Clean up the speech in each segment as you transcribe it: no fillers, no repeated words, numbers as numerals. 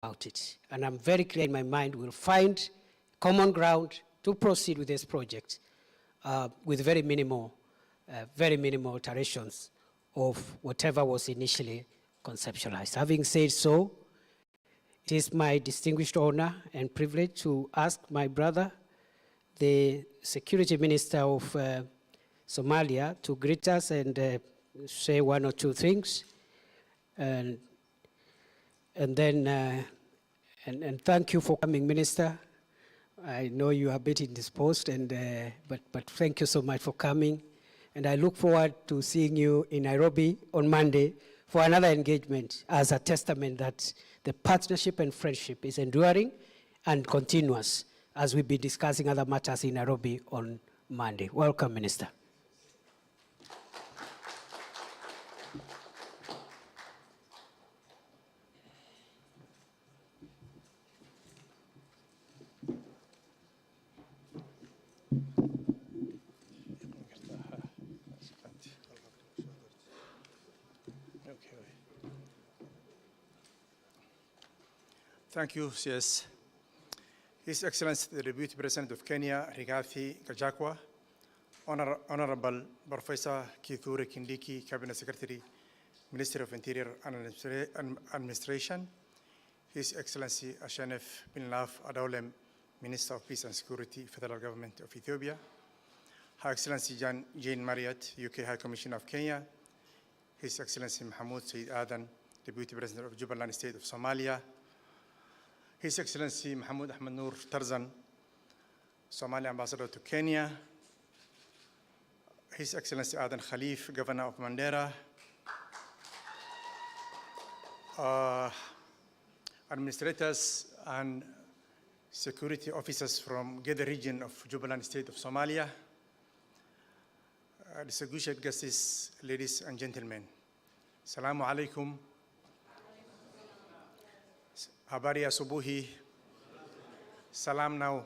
about it. And I'm very clear in my mind we'll find common ground to proceed with this project with very minimal alterations of whatever was initially conceptualized. Having said so, it is my distinguished honor and privilege to ask my brother, the Security Minister of Somalia, to greet us and say one or two things. And thank you for coming, Minister. I know you are a bit indisposed, but thank you so much for coming. And I look forward to seeing you in Nairobi on Monday for another engagement as a testament that the partnership and friendship is enduring and continuous as we'll be discussing other matters in Nairobi on Monday. Welcome, Minister. Thank you, CS. His Excellency, the Deputy President of Kenya, RIGATHI, GACHAGUA, Honorable Professor Kithure Kindiki, Cabinet Secretary, Minister of Interior and Administration, His Excellency Ashanef Binlaf Adolem, Minister of Peace and Security, Federal Government of Ethiopia, Her Excellency Jane Marriott, UK High Commissioner of Kenya, His Excellency Mahmoud Said Adan, Deputy President of Jubaland State of Somalia, His Excellency Mahmoud Ahmed Noor Tarzan, Somali Ambassador to Kenya, His Excellency Adan Khalif, Governor of Mandera, administrators and security officers from Gede region of Jubaland State of Somalia, distinguished guests, ladies and gentlemen. Assalamu alaikum. Habari asubuhi. Salam now.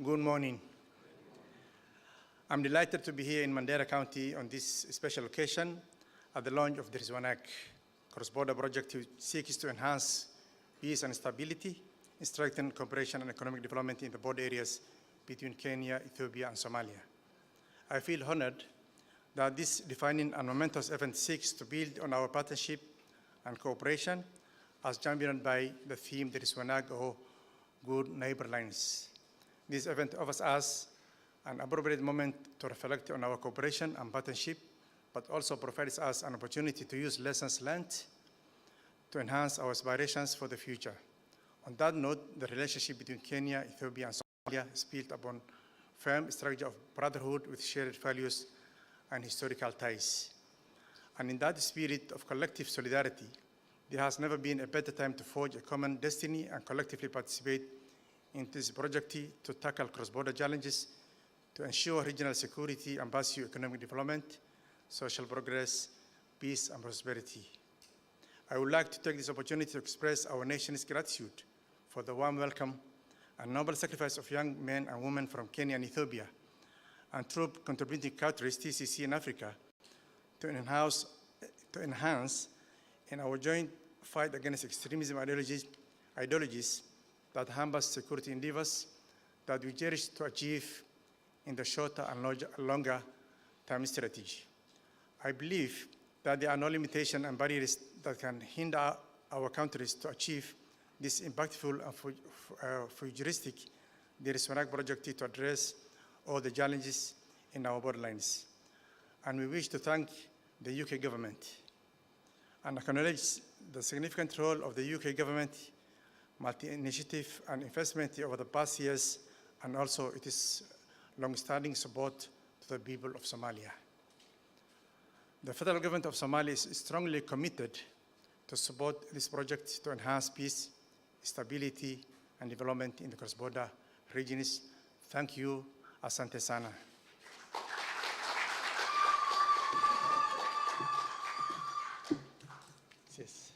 Good morning. I'm delighted to be here in Mandera County on this special occasion at the launch of the Rizwanak cross-border project which seeks to enhance peace and stability, strengthen cooperation and economic development in the border areas between Kenya, Ethiopia, and Somalia. I feel honored that this defining and momentous event seeks to build on our partnership and cooperation as championed by the theme that is Rizwanak, or Good Neighbor Lines. This event offers us an appropriate moment to reflect on our cooperation and partnership, but also provides us an opportunity to use lessons learned to enhance our aspirations for the future. On that note, the relationship between Kenya, Ethiopia, and Somalia is built upon firm structure of brotherhood with shared values and historical ties. And in that spirit of collective solidarity, there has never been a better time to forge a common destiny and collectively participate in this project to tackle cross-border challenges, to ensure regional security and pursue economic development, social progress, peace, and prosperity. I would like to take this opportunity to express our nation's gratitude for the warm welcome and noble sacrifice of young men and women from Kenya and Ethiopia, and troop contributing countries, TCC in Africa, to enhance in our joint fight against extremism ideologies that hamper security endeavors that we cherish to achieve in the shorter and longer term strategy. I believe that there are no limitations and barriers that can hinder our countries to achieve this impactful and futuristic Rizwanak project to address all the challenges in our borderlines. And we wish to thank the UK government and acknowledge the significant role of the UK government, multi-initiative and investment over the past years, and also its long-standing support to the people of Somalia. The federal government of Somalia is strongly committed to support this project to enhance peace, stability, and development in the cross-border regions. Thank you. Asante sana. Yes.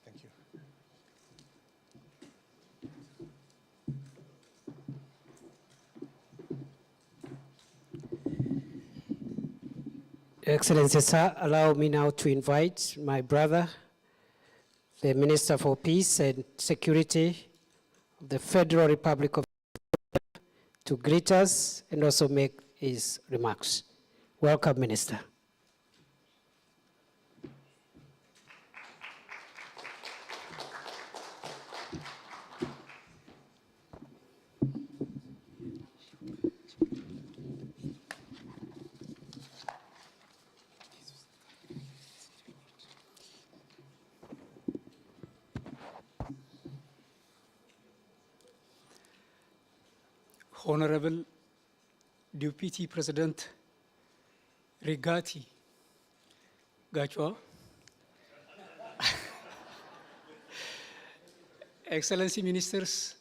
Thank you. Excellency, sir, allow me now to invite my brother, the Minister for Peace and Security of the Federal Republic of Ethiopia to greet us and also make his remarks. Welcome, Minister. Honorable Deputy President RIGATHI, GACHAGUA, Excellency Ministers,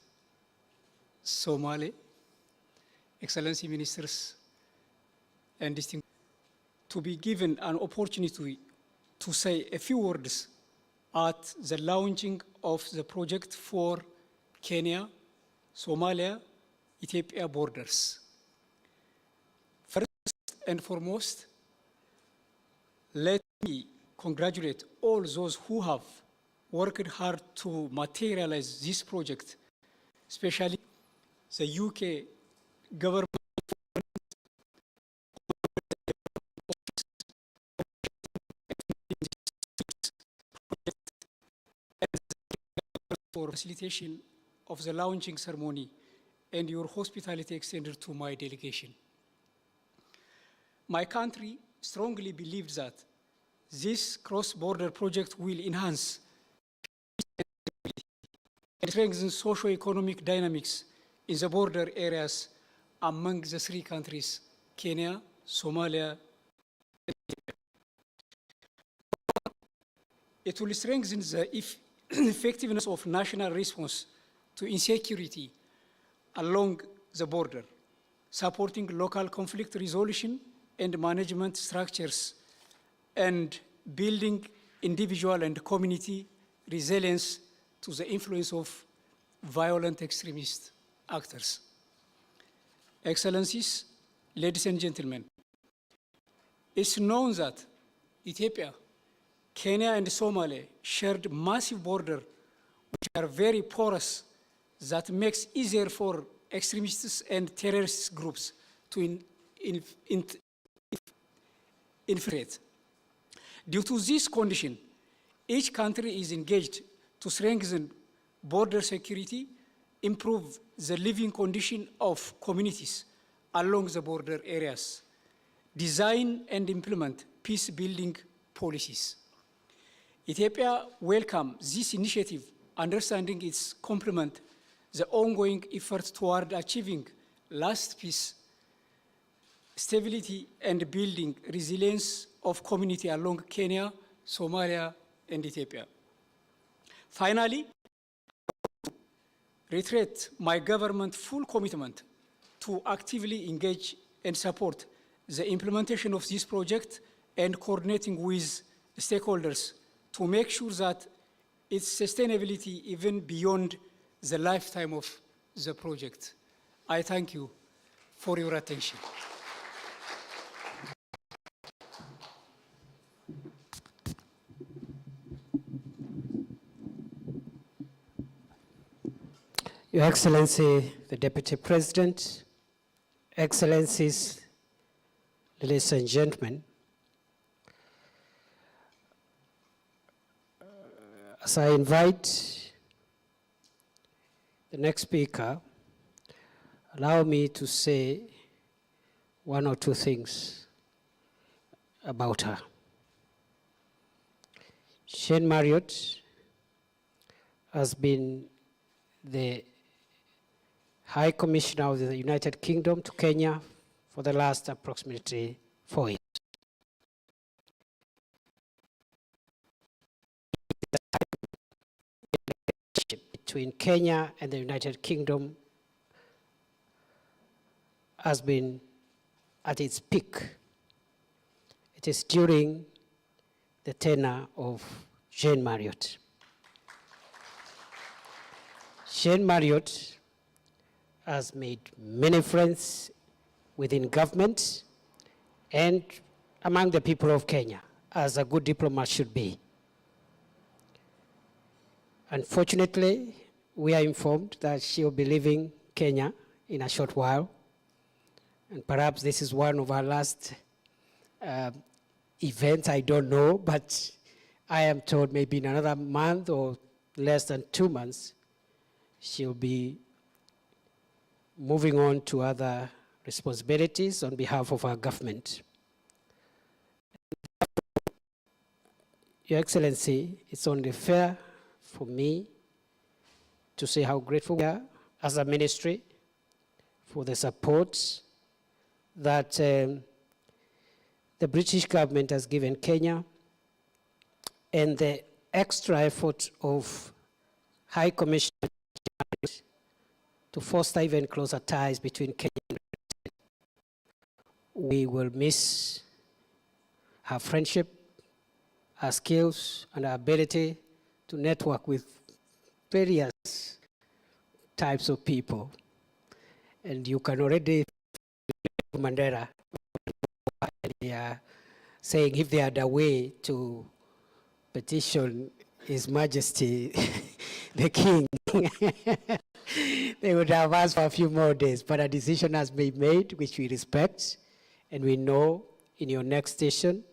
Somalia, Excellency Ministers, and distinguished, to be given an opportunity to say a few words at the launching of the project for Kenya, Somalia, Ethiopia borders. First and foremost, let me congratulate all those who have worked hard to materialize this project, especially the UK government for facilitation of the launching ceremony and your hospitality extended to my delegation. My country strongly believes that this cross-border project will enhance and strengthen socio-economic dynamics in the border areas among the three countries, Kenya, Somalia, and Ethiopia. It will strengthen the effectiveness of national response to insecurity along the border, supporting local conflict resolution and management structures, and building individual and community resilience to the influence of violent extremist actors. Excellencies, ladies and gentlemen, it's known that Ethiopia, Kenya, and Somalia shared massive borders which are very porous, that makes easier for extremists and terrorist groups to infiltrate. Due to this condition, each country is engaged to strengthen border security, improve the living condition of communities along the border areas, design and implement peace-building policies. Ethiopia welcomes this initiative, understanding its complement the ongoing effort toward achieving lasting peace, stability, and building resilience of community along Kenya, Somalia, and Ethiopia. Finally, I reiterate my government's full commitment to actively engage and support the implementation of this project and coordinating with stakeholders to make sure that its sustainability even beyond the lifetime of the project. I thank you for your attention. Your Excellency, the Deputy President, Excellencies, ladies and gentlemen, as I invite the next speaker, allow me to say one or two things about her. Shane Marriott has been the High Commissioner of the United Kingdom to Kenya for the last approximately 4 years. Between Kenya and the United Kingdom has been at its peak. It is during the tenure of Shane Marriott. Shane Marriott has made many friends within government and among the people of Kenya, as a good diplomat should be. Unfortunately, we are informed that she will be leaving Kenya in a short while. And perhaps this is one of our last events, I don't know, but I am told maybe in another month or less than 2 months, she'll be moving on to other responsibilities on behalf of our government. Your Excellency, it's only fair for me to say how grateful we are as a ministry for the support that the British government has given Kenya and the extra effort of High Commissioner to foster even closer ties between Kenya and Britain. We will miss her friendship, her skills, and her ability to network with various types of people. And you can already Mandera saying if they had a way to petition His Majesty the King, they would have asked for a few more days. But a decision has been made, which we respect, and we know in your next station,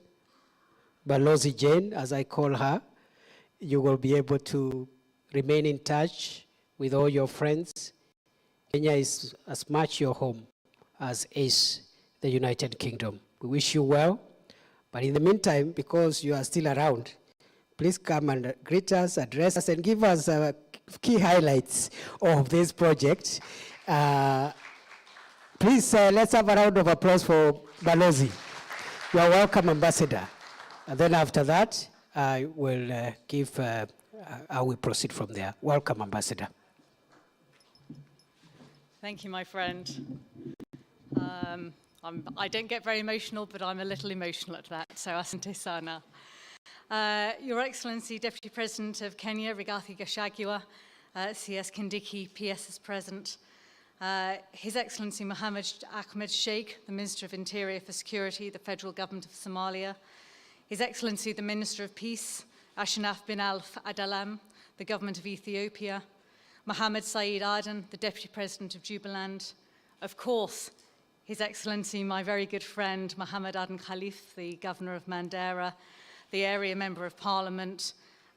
Balozi Jane, as I call her, you will be able to remain in touch with all your friends. Kenya is as much your home as is the United Kingdom. We wish you well, but in the meantime, because you are still around, please come and greet us, address us, and give us key highlights of this project. Please, let's have a round of applause for Balozi. You are welcome, Ambassador. And then after that, I will I will proceed from there. Welcome, Ambassador. Thank you, my friend. I don't get very emotional, but I'm a little emotional at that, so asante sana. Your Excellency, Deputy President of Kenya, RIGATHI GACHAGUA, CS KINDIKI, PS is present. His Excellency Mohammed Ahmed Sheikh, the Minister of Interior for Security, the Federal Government of Somalia. His Excellency, the Minister of Peace, Ashanaf bin Al-Adalam, the Government of Ethiopia. Mohammed Saeed Aden, the Deputy President of Jubaland. Of course, His Excellency, my very good friend, Mohammed Aden Khalif, the Governor of Mandera, the Area Member of Parliament,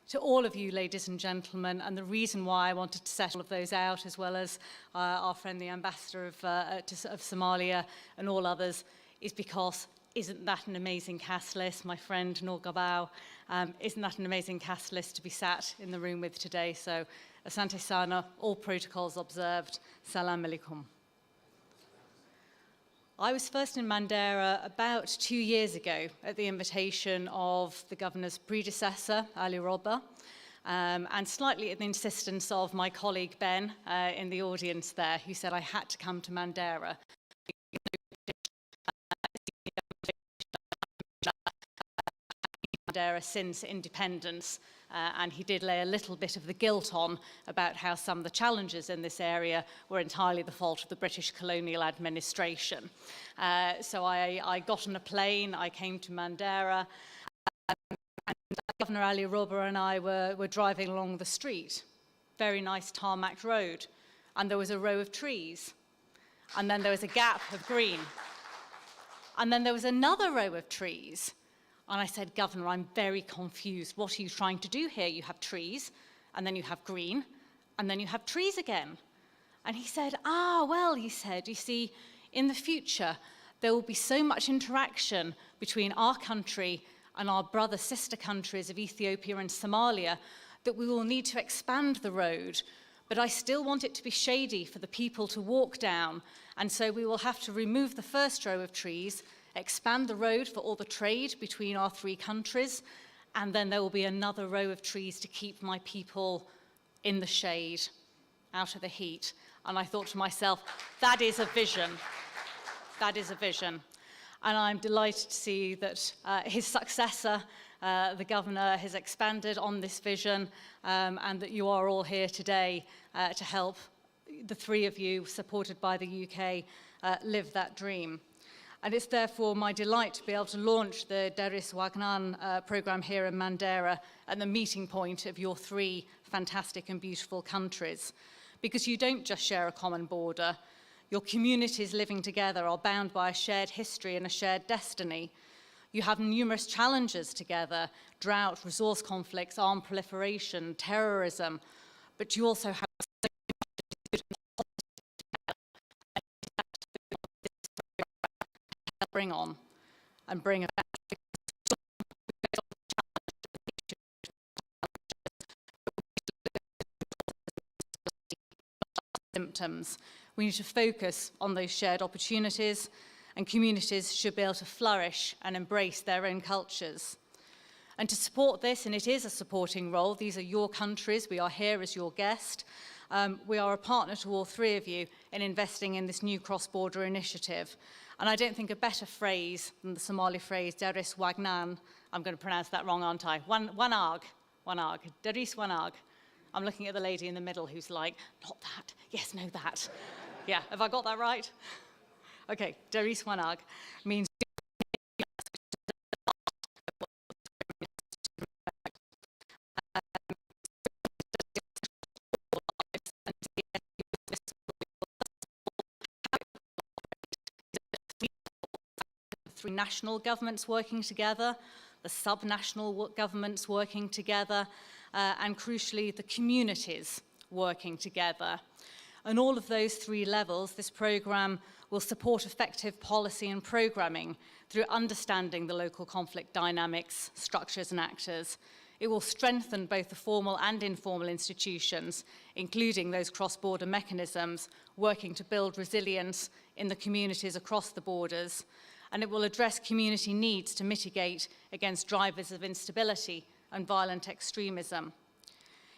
to all of you, ladies and gentlemen, and the reason why I wanted to set all of those out, as well as our friend, the Ambassador of Somalia, and all others, is because isn't that an amazing cast list, my friend Noor Gabao? Isn't that an amazing cast list to be sat in the room with today? So, asante sana, all protocols observed. Salam alaikum. I was first in Mandera about 2 years ago at the invitation of the governor's predecessor, Ali Roba, and slightly at the insistence of my colleague Ben in the audience there, who said I had to come to Mandera. Mandera since independence, and he did lay a little bit of the guilt on about how some of the challenges in this area were entirely the fault of the British colonial administration. So I got on a plane, I came to Mandera, and Governor Ali Roba and I were driving along the street, very nice tarmac road, and there was a row of trees, and then there was a gap of green, and then there was another row of trees. And I said, Governor, I'm very confused. What are you trying to do here? You have trees, and then you have green, and then you have trees again. And he said, well, he said, you see, in the future, there will be so much interaction between our country and our brother-sister countries of Ethiopia and Somalia that we will need to expand the road. But I still want it to be shady for the people to walk down. And so we will have to remove the first row of trees, expand the road for all the trade between our three countries, and then there will be another row of trees to keep my people in the shade, out of the heat. And I thought to myself, that is a vision. That is a vision. And I'm delighted to see that his successor, the governor, has expanded on this vision, and that you are all here today to help the three of you, supported by the UK, live that dream. And it's therefore my delight to be able to launch the Deris Wagnan program here in Mandera at the meeting point of your three fantastic and beautiful countries. Because you don't just share a common border, your communities living together are bound by a shared history and a shared destiny. You have numerous challenges together: drought, resource conflicts, armed proliferation, terrorism, but you also have bring on and bring about symptoms. We need to focus on those shared opportunities, and communities should be able to flourish and embrace their own cultures. And to support this, and it is a supporting role, these are your countries, we are here as your guest, we are a partner to all three of you in investing in this new cross-border initiative. And I don't think a better phrase than the Somali phrase, Deris Wagnan, I'm going to pronounce that wrong, aren't I? Wanag, Deris Wanag. I'm looking at the lady in the middle who's like, not that, yes, no, that. Yeah, have I got that right? Okay, Deris Wanag means three national governments working together, the sub-national governments working together, and crucially, the communities working together. On all of those three levels, this programme will support effective policy and programming through understanding the local conflict dynamics, structures and actors. It will strengthen both the formal and informal institutions, including those cross-border mechanisms, working to build resilience in the communities across the borders. And it will address community needs to mitigate against drivers of instability and violent extremism.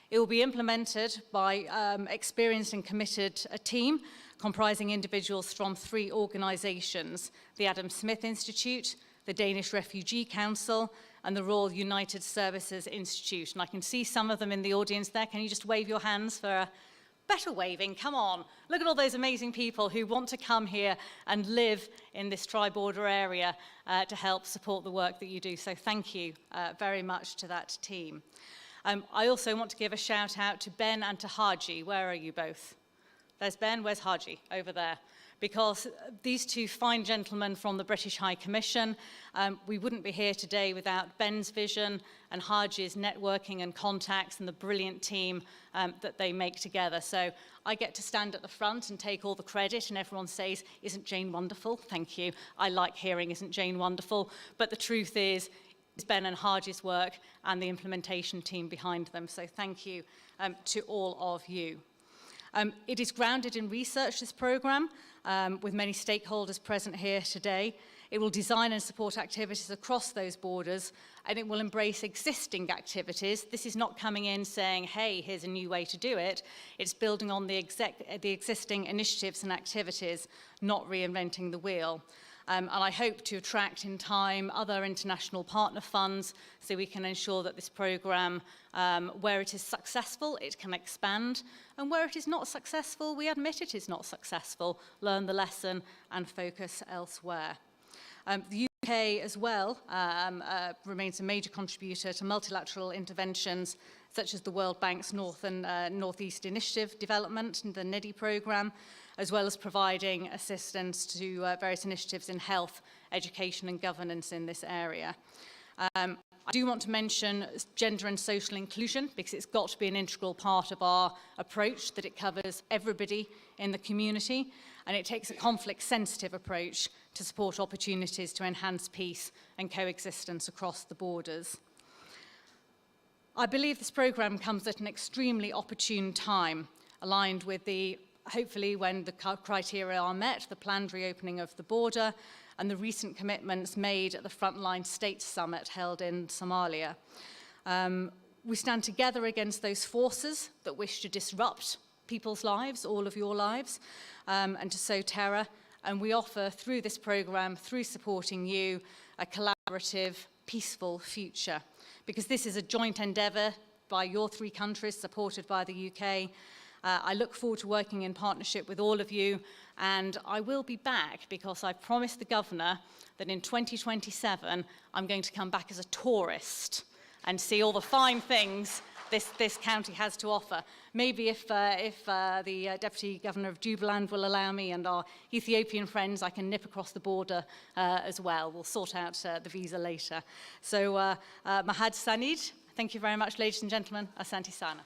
It will be implemented by experienced and committed a team comprising individuals from three organisations: the Adam Smith Institute, the Danish Refugee Council, and the Royal United Services Institute. And I can see some of them in the audience there. Can you just wave your hands for a better waving? Come on. Look at all those amazing people who want to come here and live in this tri-border area to help support the work that you do. So thank you very much to that team. I also want to give a shout out to Ben and to Haji. Where are you both? There's Ben, where's Haji? Over there. Because these two fine gentlemen from the British High Commission, we wouldn't be here today without Ben's vision and Haji's networking and contacts and the brilliant team that they make together. So I get to stand at the front and take all the credit, and everyone says, "Isn't Jane wonderful?" Thank you. I like hearing, "Isn't Jane wonderful?" But the truth is, it's Ben and Haji's work and the implementation team behind them. So thank you to all of you. It is grounded in research, this programme, with many stakeholders present here today. It will design and support activities across those borders, and it will embrace existing activities. This is not coming in saying, hey, here's a new way to do it. It's building on the existing initiatives and activities, not reinventing the wheel. And I hope to attract in time other international partner funds so we can ensure that this programme, where it is successful, it can expand. And where it is not successful, we admit it is not successful, learn the lesson and focus elsewhere. The UK as well remains a major contributor to multilateral interventions such as the World Bank's North and Northeast Initiative development and the NIDI programme, as well as providing assistance to various initiatives in health, education and governance in this area. I do want to mention gender and social inclusion because it's got to be an integral part of our approach, that it covers everybody in the community, and it takes a conflict-sensitive approach to support opportunities to enhance peace and coexistence across the borders. I believe this programme comes at an extremely opportune time, aligned with the, hopefully when the criteria are met, the planned reopening of the border and the recent commitments made at the Frontline States Summit held in Somalia. We stand together against those forces that wish to disrupt people's lives, all of your lives, and to sow terror. And we offer through this programme, through supporting you, a collaborative, peaceful future. Because this is a joint endeavour by your three countries, supported by the UK, I look forward to working in partnership with all of you, and I will be back because I promised the Governor that in 2027 I'm going to come back as a tourist and see all the fine things this county has to offer. Maybe if the Deputy Governor of Jubaland will allow me and our Ethiopian friends, I can nip across the border as well. We'll sort out the visa later. So Mahad Sanid, thank you very much, ladies and gentlemen. Asante sana.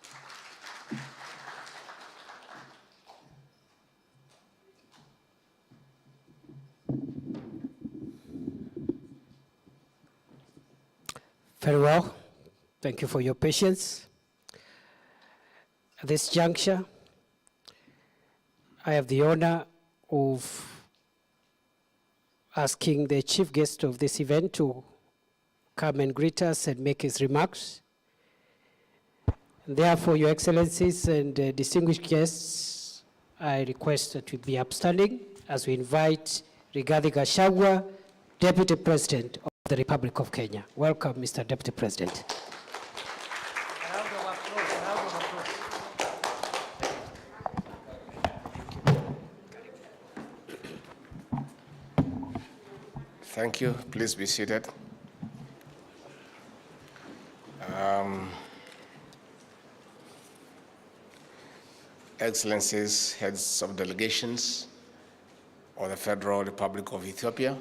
Very well. Thank you for your patience. At this juncture, I have the honor of asking the chief guest of this event to come and greet us and make his remarks. And therefore, Your Excellencies and distinguished guests, I request that we be upstanding as we invite RIGATHI GACHAGUA, Deputy President of the Republic of Kenya. Welcome, Mr. Deputy President. Thank you. Please be seated. Excellencies, heads of delegations of the Federal Republic of Ethiopia,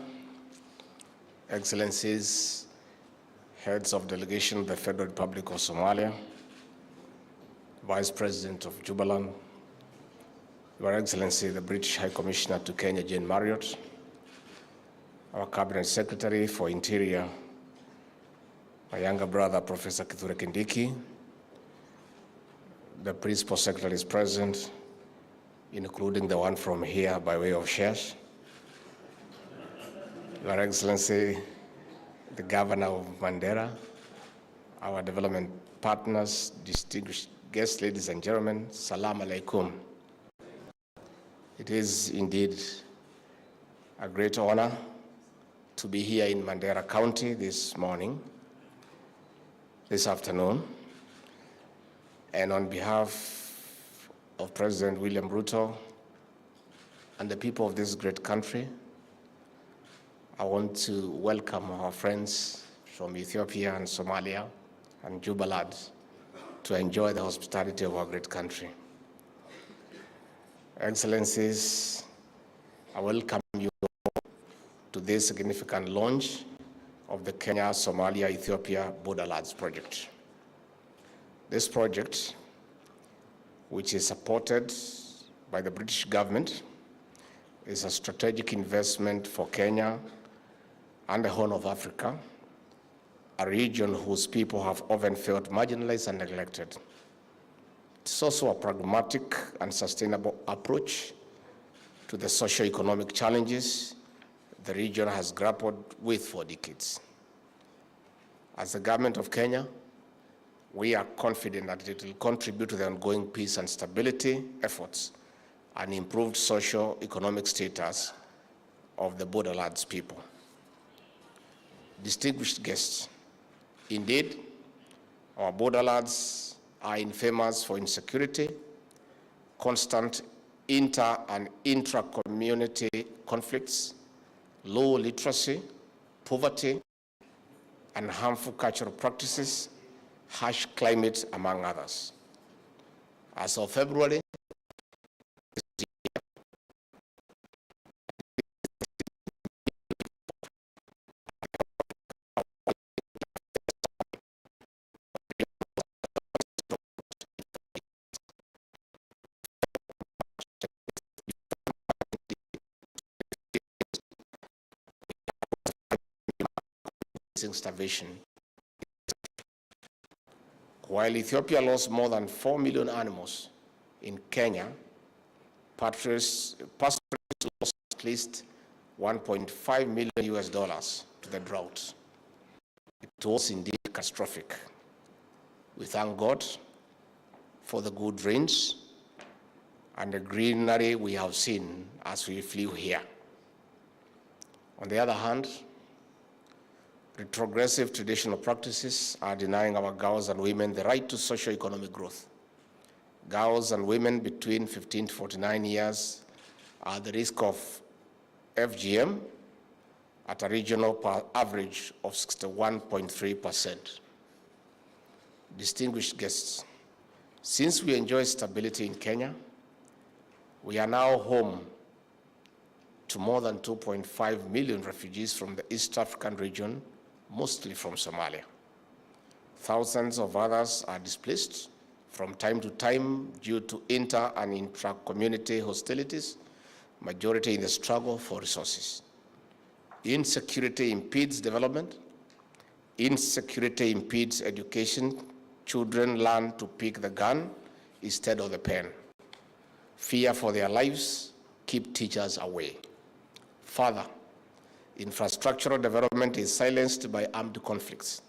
Excellencies, heads of delegation of the Federal Republic of Somalia, Vice President of Jubaland, Your Excellency, the British High Commissioner to Kenya, Jane Marriott, our Cabinet Secretary for Interior, my younger brother, Professor KINDIKI, the Principal Secretary is present, including the one from here by way of shares, Your Excellency, the Governor of Mandera, our development partners, distinguished guests, ladies and gentlemen, Salam Alaikum. It is indeed a great honor to be here in Mandera County this afternoon, and on behalf of President William Ruto and the people of this great country, I want to welcome our friends from Ethiopia and Somalia and Jubaland to enjoy the hospitality of our great country. Excellencies, I welcome you to this significant launch of the Kenya-Somalia-Ethiopia Borderlands project. This project, which is supported by the British government, is a strategic investment for Kenya and the Horn of Africa, a region whose people have often felt marginalized and neglected. It's also a pragmatic and sustainable approach to the socio-economic challenges the region has grappled with for decades. As the government of Kenya, we are confident that it will contribute to the ongoing peace and stability efforts and improved socio-economic status of the Borderlands people. Distinguished guests, indeed, our Borderlands are infamous for insecurity, constant inter- and intra-community conflicts, low literacy, poverty, and harmful cultural practices, harsh climate, among others. As of February, starvation. While Ethiopia lost more than 4 million animals, in Kenya, pastoralists lost at least $1.5 million to the drought. It was indeed catastrophic. We thank God for the good rains and the greenery we have seen as we flew here. On the other hand, retrogressive traditional practices are denying our girls and women the right to socio-economic growth. girls and women between 15 to 49 years are at the risk of FGM at a regional average of 61.3%. Distinguished guests, since we enjoy stability in Kenya, we are now home to more than 2.5 million refugees from the East African region, mostly from Somalia. Thousands of others are displaced from time to time due to inter- and intra-community hostilities, majority in the struggle for resources. Insecurity impedes development. Insecurity impedes education. Children learn to pick the gun instead of the pen. Fear for their lives keep teachers away. Further, infrastructural development is silenced by armed conflicts.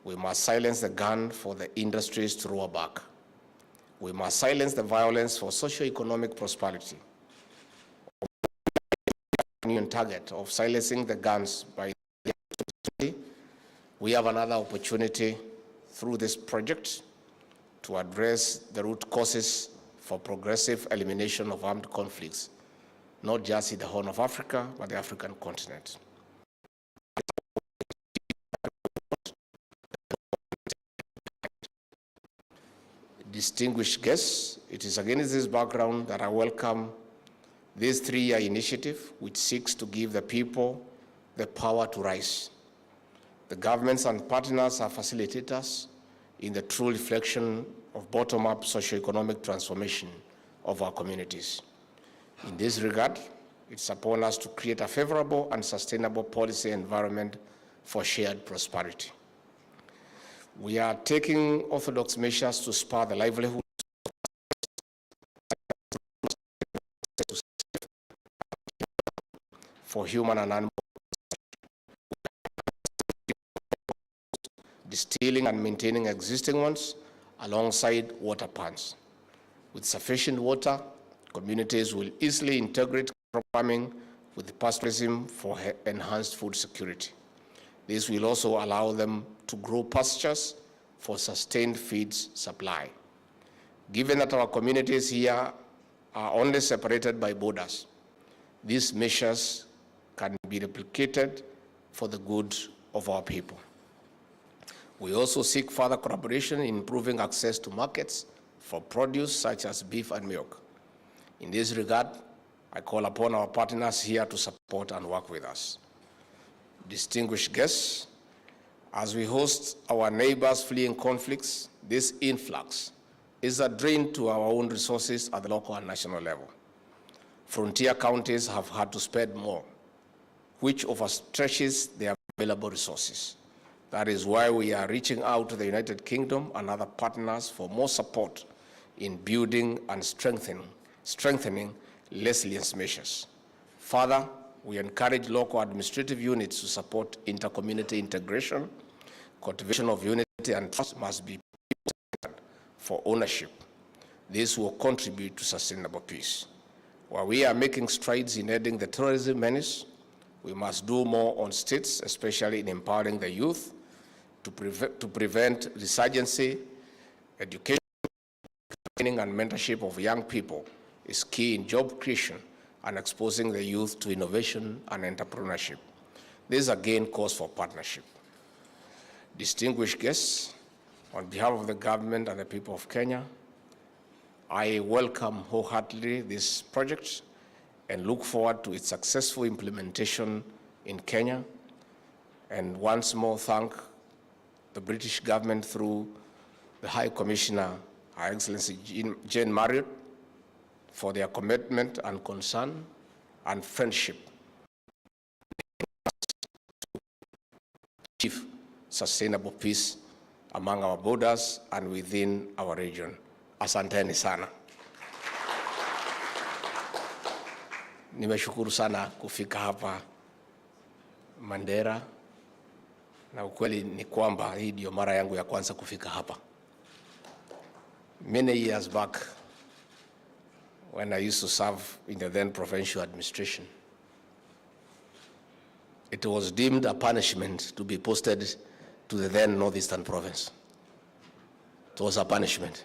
We must silence the gun for the industries to roar back. We must silence the violence for socio-economic prosperity. Union target of silencing the guns by the we have another opportunity through this project to address the root causes for progressive elimination of armed conflicts, not just in the Horn of Africa, but the African continent. Distinguished guests, it is against this background that I welcome this three-year initiative, which seeks to give the people the power to rise. The governments and partners are facilitators in the true reflection of bottom-up socio-economic transformation of our communities. In this regard, it's upon us to create a favorable and sustainable policy environment for shared prosperity. We are taking orthodox measures to spur the livelihood for human and animal, distilling and maintaining existing ones alongside water ponds. With sufficient water, communities will easily integrate crop farming with pastoralism for enhanced food security. This will also allow them to grow pastures for sustained feeds supply. Given that our communities here are only separated by borders, these measures can be replicated for the good of our people. We also seek further collaboration in improving access to markets for produce such as beef and milk. In this regard, I call upon our partners here to support and work with us. Distinguished guests, as we host our neighbors fleeing conflicts, this influx is a drain to our own resources at the local and national level. Frontier counties have had to spend more, which overstretches their available resources. That is why we are reaching out to the United Kingdom and other partners for more support in building and strengthening resilience measures. Further, we encourage local administrative units to support inter-community integration. Cultivation of unity and trust must be for ownership. This will contribute to sustainable peace. While we are making strides in ending the terrorism menace, we must do more on states, especially in empowering the youth to prevent resurgency. Education, training, and mentorship of young people is key in job creation and exposing the youth to innovation and entrepreneurship. This again calls for partnership. Distinguished guests, on behalf of the government and the people of Kenya, I welcome wholeheartedly this project and look forward to its successful implementation in Kenya. And once more thank the British government through the High Commissioner, Her Excellency Jane Marriott, for their commitment and concern and friendship to achieve sustainable peace among our borders and within our region. Asanteni sana. Nimeshukuru sana kufika hapa Mandera, na ukweli ni kwamba hii ndio mara yangu ya kwanza kufika hapa. Many years back, when I used to serve in the then provincial administration, it was deemed a punishment to be posted to the then northeastern province. It was a punishment.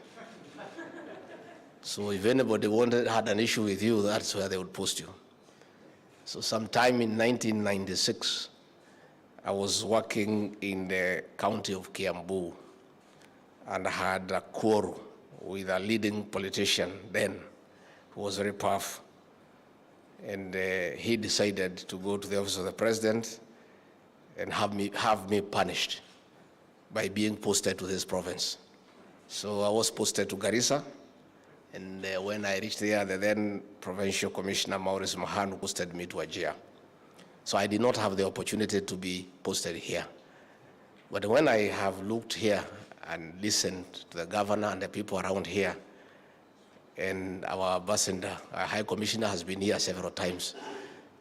So if anybody had an issue with you, that's where they would post you. So sometime in 1996, I was working in the county of Kiambu and I had a quarrel with a leading politician then who was very powerful. And he decided to go to the office of the president and have me punished by being posted to this province. So I was posted to Garissa, and when I reached there, the then provincial commissioner Maurice Mahan posted me to Ajia. So I did not have the opportunity to be posted here. But when I have looked here and listened to the governor and the people around here, and our ambassador, our high commissioner has been here several times,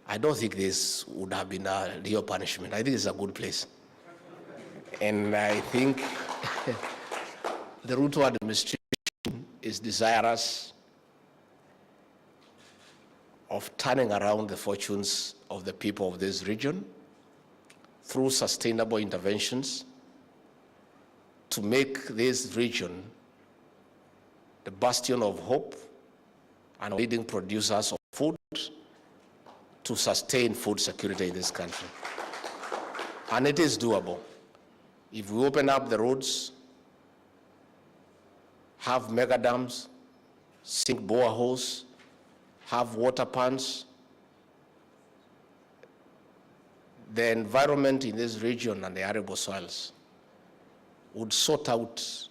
I don't think this would have been a real punishment. I think it's a good place. And I think the Ruto administration is desirous of turning around the fortunes of the people of this region through sustainable interventions to make this region the bastion of hope and leading producers of food to sustain food security in this country. And it is doable. If we open up the roads, have mega dams, sink boreholes, have water ponds, the environment in this region and the arable soils would sort out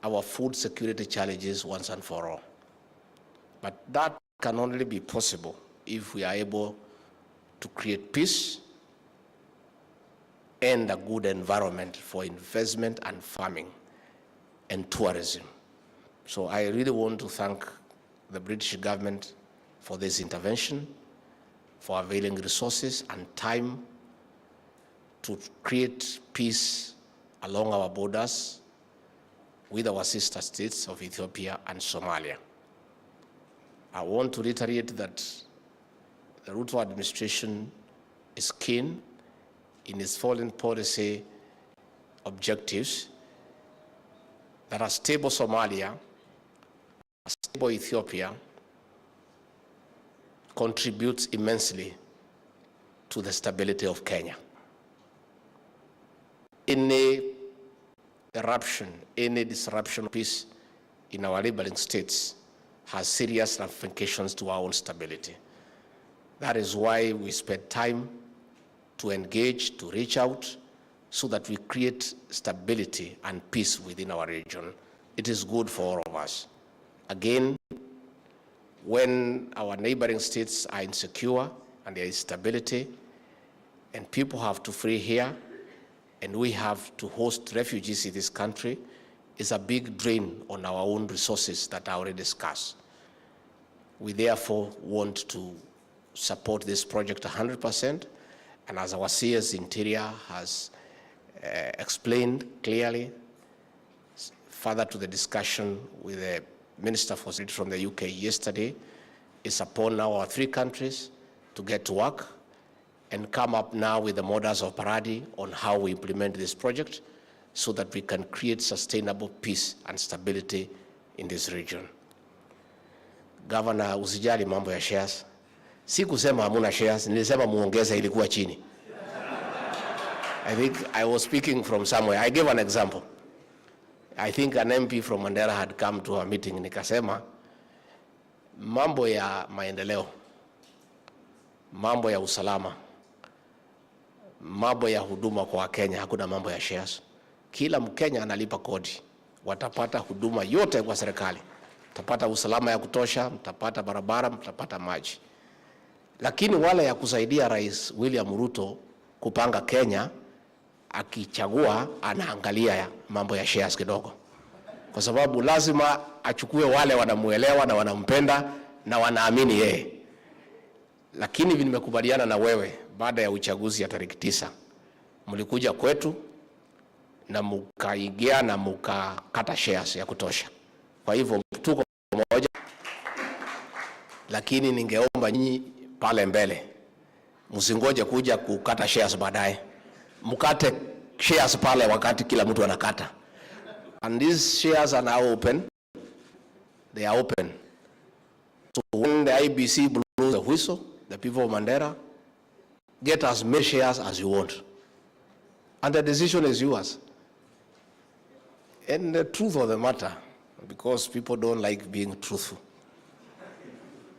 our food security challenges once and for all. But that can only be possible if we are able to create peace and a good environment for investment and farming and tourism. So I really want to thank the British government for this intervention, for availing resources and time to create peace along our borders with our sister states of Ethiopia and Somalia. I want to reiterate that the Ruto administration is keen in its foreign policy objectives that a stable Somalia, a stable Ethiopia contributes immensely to the stability of Kenya. Any eruption, any disruption of peace in our neighboring states has serious ramifications to our own stability. That is why we spend time to engage, to reach out, so that we create stability and peace within our region. It is good for all of us. Again, when our neighboring states are insecure and there is instability, and people have to flee here, and we have to host refugees in this country, is a big drain on our own resources that are already scarce. We therefore want to support this project 100%, and as our CS Interior has explained clearly, further to the discussion with the Minister for State from the UK yesterday, is upon now our three countries to get to work and come up now with the modus operandi on how we implement this project so that we can create sustainable peace and stability in this region. Governor, usijali mambo ya shares. Si kusema hamuna shares, nilisema muongeze ilikuwa chini. I think I was speaking from somewhere. I gave an example. I think an MP from Mandera had come to a meeting, nikasema mambo ya maendeleo, mambo ya usalama, mambo ya huduma kwa Kenya, hakuna mambo ya shares. Kila Mkenya analipa kodi, watapata huduma yote kwa serikali. Mtapata usalama ya kutosha, mtapata barabara, mtapata maji. Lakini wale ya kusaidia Rais William Ruto kupanga Kenya, akichagua anaangalia mambo ya shares kidogo. Kwa sababu lazima achukue wale wanamuelewa na wanampenda na wanaamini yeye. Lakini nimekubaliana na wewe, baada ya uchaguzi ya tarehe 9, mlikuja kwetu na mkaingia na mkakata shares ya kutosha. Kwa hivyo tuko pamoja, lakini ningeomba nyinyi pale mbele msingoje kuja kukata shares baadaye. Mkate shares pale wakati kila mtu anakata. And these shares are now open. They are open. So when the IBC blows the whistle, the people of Mandera, get as many shares as you want. And the decision is yours. And the truth of the matter, because people don't like being truthful,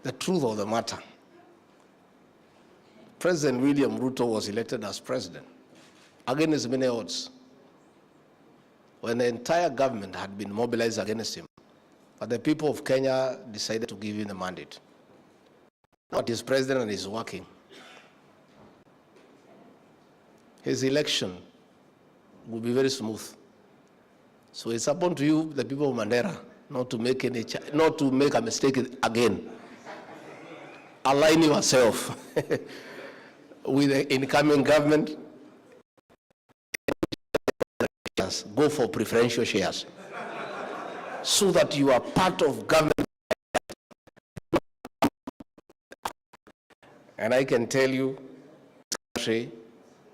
the truth of the matter, President William Ruto was elected as president against many odds, when the entire government had been mobilized against him. But the people of Kenya decided to give him the mandate. Now he's president and he's working. His election will be very smooth. So it's upon to you, the people of Mandera, not to make a mistake again. Align yourself with the incoming government. Go for preferential shares so that you are part of government. And I can tell you, this country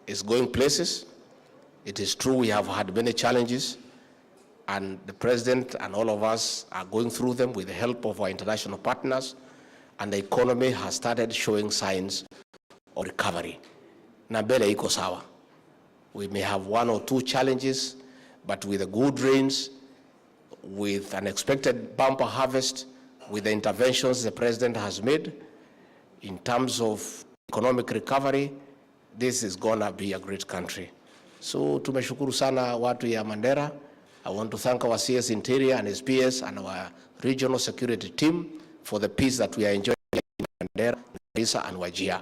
is going places. It is true we have had many challenges, and the president and all of us are going through them with the help of our international partners, and the economy has started showing signs of recovery. Na mbele iko sawa. We may have one or two challenges, but with the good rains, with an expected bumper harvest, with the interventions the president has made in terms of economic recovery, this is gonna be a great country. So tumeshukuru sana watu ya Mandera. I want to thank our CS Interior and his PS and our regional security team for the peace that we are enjoying in Mandera, Garissa and Wajir.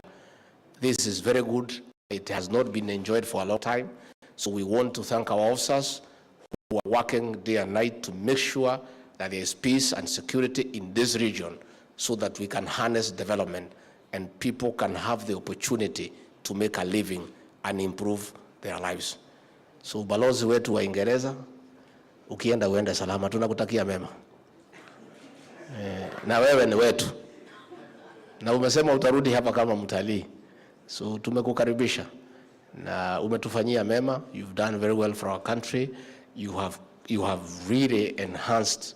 This is very good. It has not been enjoyed for a long time. So we want to thank our officers who are working day and night to make sure that there is peace and security in this region so that we can harness development and people can have the opportunity to make a living and improve their lives. So balozi wetu wa Uingereza, ukienda uende salama, tunakutakia mema. Na wewe ni wetu. Na umesema utarudi hapa kama mtalii. So tumekukaribisha. Na umetufanyia mema. You've done very well for our country. You have really enhanced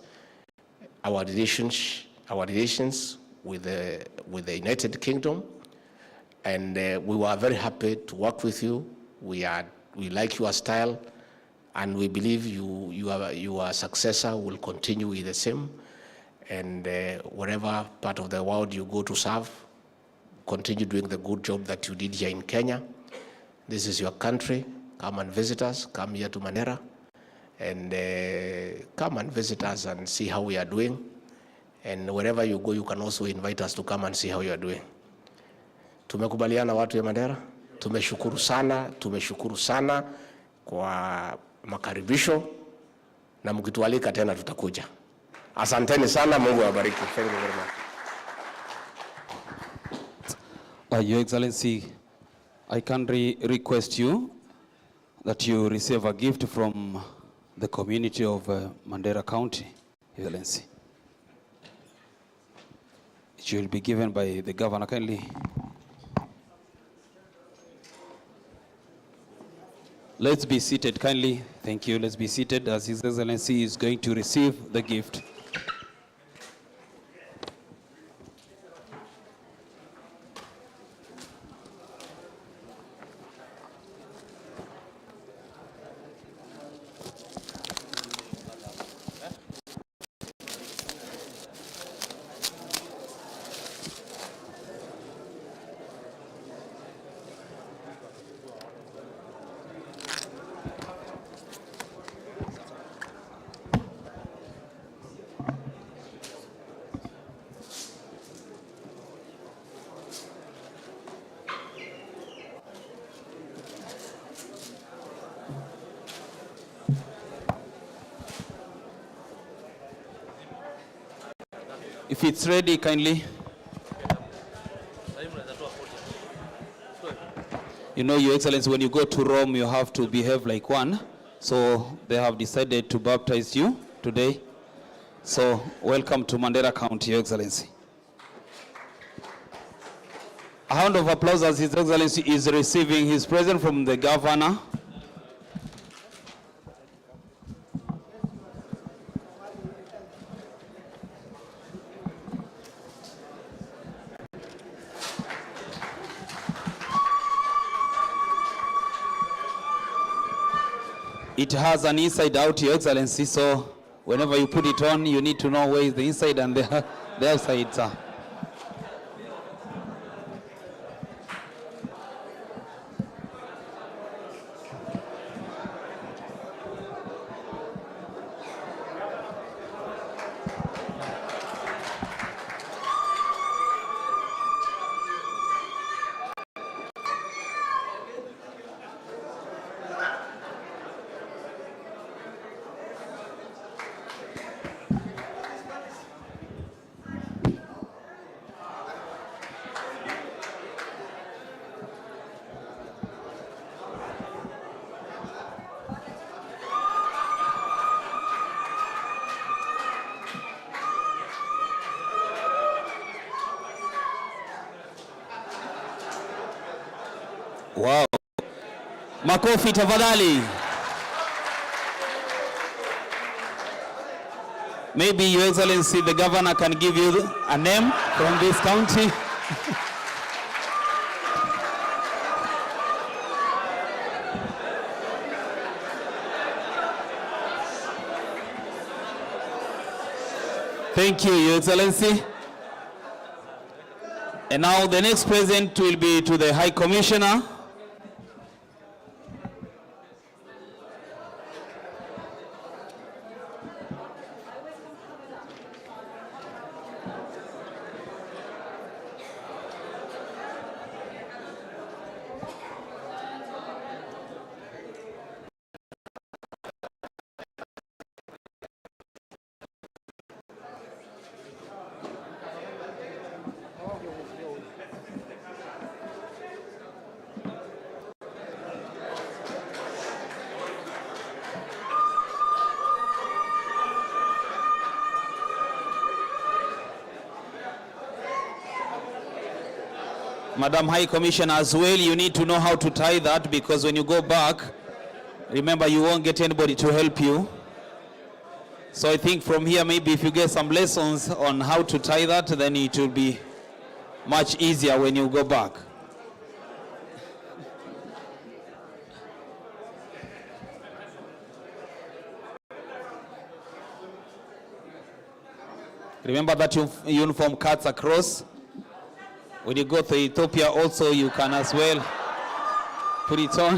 our relations with the United Kingdom. And we were very happy to work with you. We like your style, and we believe your successor will continue with the same. And wherever part of the world you go to serve, continue doing the good job that you did here in Kenya. This is your country. Come and visit us. Come here to Mandera, and come and visit us and see how we are doing. And wherever you go, you can also invite us to come and see how you are doing. Tumekubaliana watu ya Mandera. Tumeshukuru sana kwa makaribisho, na mkitualika tena tutakuja. Asanteni sana, Mungu awabariki. Thank you very much. Your Excellency, I can request you that you receive a gift from the community of Mandera County, Your Excellency. It will be given by the governor kindly. Let's be seated kindly. Thank you. Let's be seated as His Excellency is going to receive the gift. If it's ready, kindly. You know, Your Excellency, when you go to Rome, you have to behave like one. So they have decided to baptize you today. So welcome to Mandera County, Your Excellency. A round of applause as His Excellency is receiving his present from the governor. It has an inside out, Your Excellency, so whenever you put it on, you need to know where is the inside and the outside, sir. Wow. Makofi tafadhali. Maybe Your Excellency, the governor can give you a name from this county. Thank you, Your Excellency. And now the next present will be to the High Commissioner. Madam High Commissioner, as well, you need to know how to tie that, because when you go back, remember, you won't get anybody to help you. So I think from here, maybe if you get some lessons on how to tie that, then it will be much easier when you go back. Remember that uniform cuts across. When you go to Ethiopia also, you can as well put it on.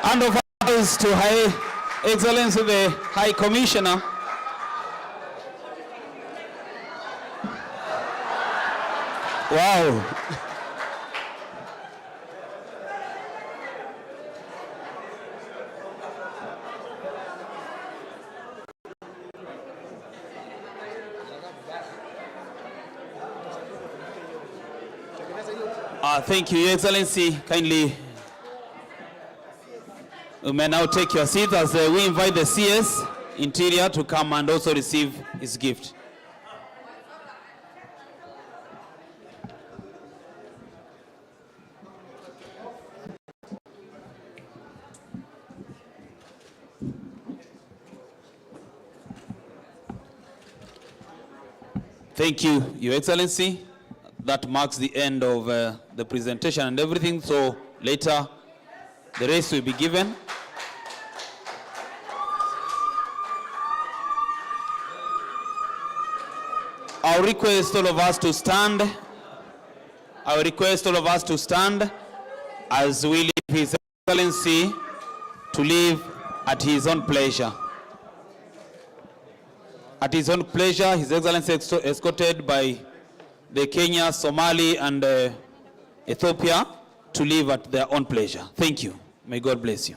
Hand of applause to High Excellency, the High Commissioner. Wow. Thank you, Your Excellency. Kindly, you may now take your seat as we invite the CS Interior to come and also receive his gift. Thank you, Your Excellency. That marks the end of the presentation and everything, so later the rest will be given. I'll request all of us to stand. I request all of us to stand as we leave His Excellency to live at his own pleasure. At his own pleasure, His Excellency escorted by the Kenya, Somalia, and Ethiopia to live at their own pleasure. Thank you. May God bless you.